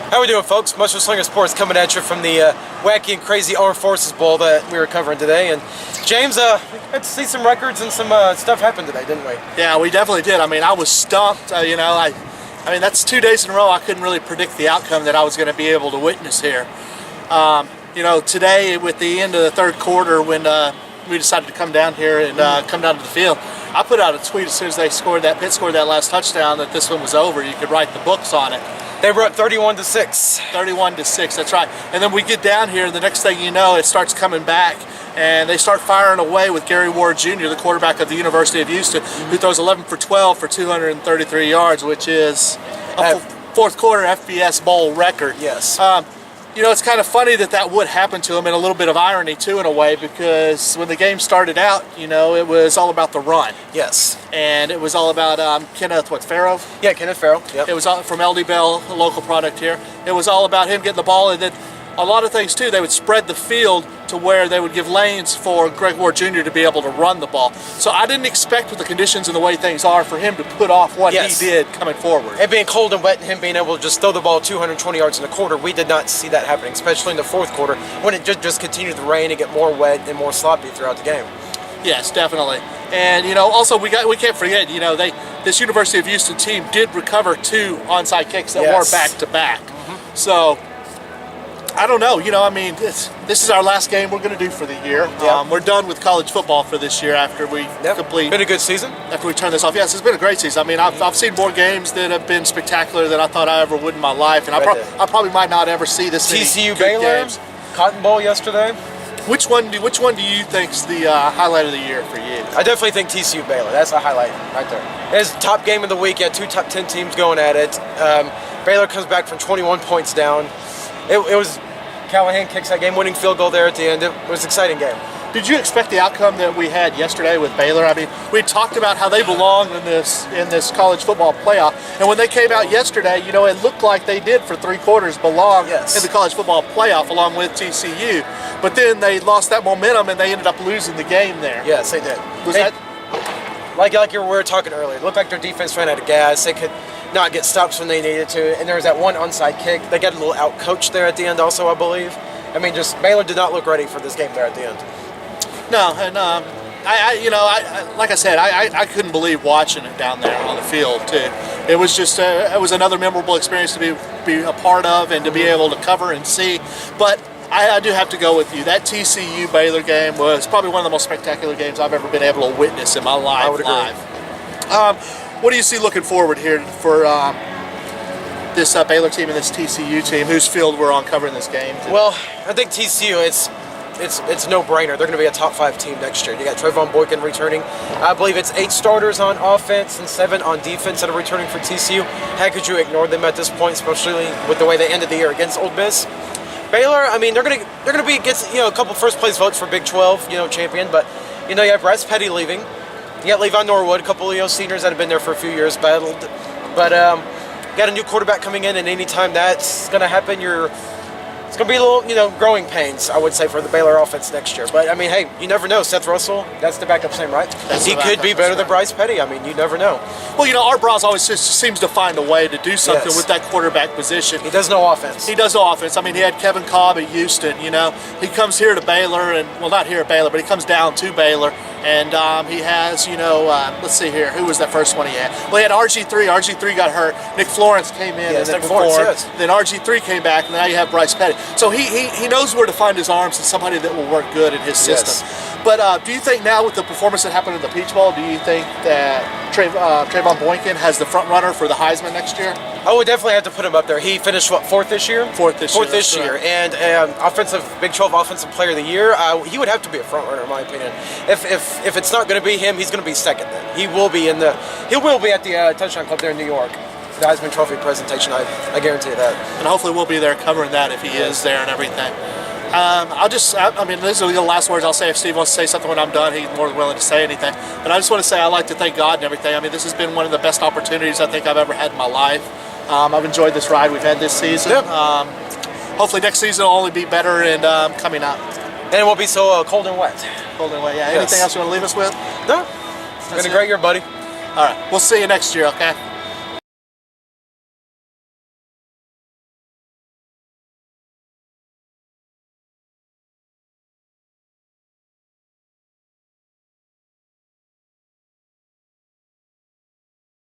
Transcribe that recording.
How we doing, folks? Mushroom Slinger Sports coming at you from the wacky and crazy Armed Forces Bowl that we were covering today. And James, we got to see some records and some stuff happen today, didn't we? Yeah, we definitely did. I mean, I was stumped. I mean, that's 2 days in a row I couldn't really predict the outcome that I was going to be able to witness here. Today, with the end of the third quarter, when we decided to come down here and come down to the field, I put out a tweet as soon as Pitt scored that last touchdown that this one was over. You could write the books on it. They were up 31-6. 31-6, that's right. And then we get down here, and the next thing you know, it starts coming back, and they start firing away with Gary Ward Jr., the quarterback of the University of Houston, who throws 11 for 12 for 233 yards, which is a fourth quarter FBS Bowl record. Yes. It's kind of funny that would happen to him, and a little bit of irony too, in a way, because when the game started out, it was all about the run. Yes. And it was all about Kenneth Farrow? Yeah, Kenneth Farrow. Yep. It was all from LD Bell, a local product here. It was all about him getting the ball, and then a lot of things too. They would spread the field to where they would give lanes for Greg Ward Jr. to be able to run the ball. So I didn't expect, with the conditions and the way things are, for him to put off what he did coming forward. It being cold and wet and him being able to just throw the ball 220 yards in the quarter, we did not see that happening, especially in the fourth quarter when it just continued to rain and get more wet and more sloppy throughout the game. Yes, definitely. And also we can't forget, this University of Houston team did recover 2 onside kicks that were back to back. So I don't know. This is our last game we're going to do for the year. Yep. We're done with college football for this year after we complete. Been a good season. After we turn this off, yes, it's been a great season. I mean, I've seen more games that have been spectacular than I thought I ever would in my life, and I probably might not ever see this many TCU good Baylor, games. Cotton Bowl yesterday. Which one do you think's the highlight of the year for you? I definitely think TCU Baylor. That's a highlight right there. It's the top game of the week. You had 2 top 10 teams going at it. Baylor comes back from 21 points down. It was. Callahan kicks that game-winning field goal there at the end. It was an exciting game. Did you expect the outcome that we had yesterday with Baylor? I mean, we talked about how they belong in this college football playoff, and when they came out yesterday, it looked like they did for 3 quarters belong in the college football playoff along with TCU. But then they lost that momentum and they ended up losing the game there. Yes, they did. Like we were talking earlier, it looked like their defense ran out of gas. They could not get stops when they needed to, and there was that one onside kick. They got a little out-coached there at the end also, I believe. I mean, just Baylor did not look ready for this game there at the end. No, and like I said, I couldn't believe watching it down there on the field too. It was just it was another memorable experience to be a part of and to be able to cover and see. But I do have to go with you. That TCU Baylor game was probably one of the most spectacular games I've ever been able to witness in my life. I would agree. What do you see looking forward here for this Baylor team and this TCU team, whose field we're on covering this game today? Well, I think TCU, it's no-brainer. They're going to be a top 5 team next year. You got Trayvon Boykin returning. I believe it's 8 starters on offense and 7 on defense that are returning for TCU. How could you ignore them at this point, especially with the way they ended the year against Ole Miss? Baylor, I mean, they're going to be against a couple first-place votes for Big 12, champion, but you have Bryce Petty leaving. You got Levi Norwood, a couple of seniors that have been there for a few years, battled. But you got a new quarterback coming in, and anytime that's going to happen, it's going to be a little, growing pains, I would say, for the Baylor offense next year. But, I mean, hey, you never know. Seth Russell, that's the backup's name, right? He could be better than Bryce Petty. I mean, you never know. Well, Art Briles always just seems to find a way to do something with that quarterback position. He does no offense. He does no offense. I mean, he had Kevin Cobb at Houston, He comes here to Baylor, and, well, not here at Baylor, but he comes down to Baylor. And he has, let's see here, who was that first one he had? Well, he had RG3. RG3 got hurt. Nick Florence came in and then performed. Then RG3 came back, and now you have Bryce Petty. So he knows where to find his arms and somebody that will work good in his system. But do you think now, with the performance that happened in the Peach Bowl, do you think that Trayvon Boykin has the front runner for the Heisman next year? I would definitely have to put him up there. He finished, 4th this year? 4th this year. And Big 12 Offensive Player of the Year, he would have to be a front runner, in my opinion. If it's not going to be him, he's going to be second then. He will be at the Touchdown Club there in New York. The Heisman Trophy presentation, I guarantee that. And hopefully we'll be there covering that if he is there and everything. These are the last words I'll say. If Steve wants to say something when I'm done, he's more than willing to say anything. But I just want to say I'd like to thank God and everything. I mean, this has been one of the best opportunities I think I've ever had in my life. I've enjoyed this ride we've had this season. Yep. Hopefully next season will only be better and coming up. And it won't be so cold and wet. Cold and wet, yeah. Anything else you want to leave us with? No. It's been a great year, buddy. All right. We'll see you next year, okay?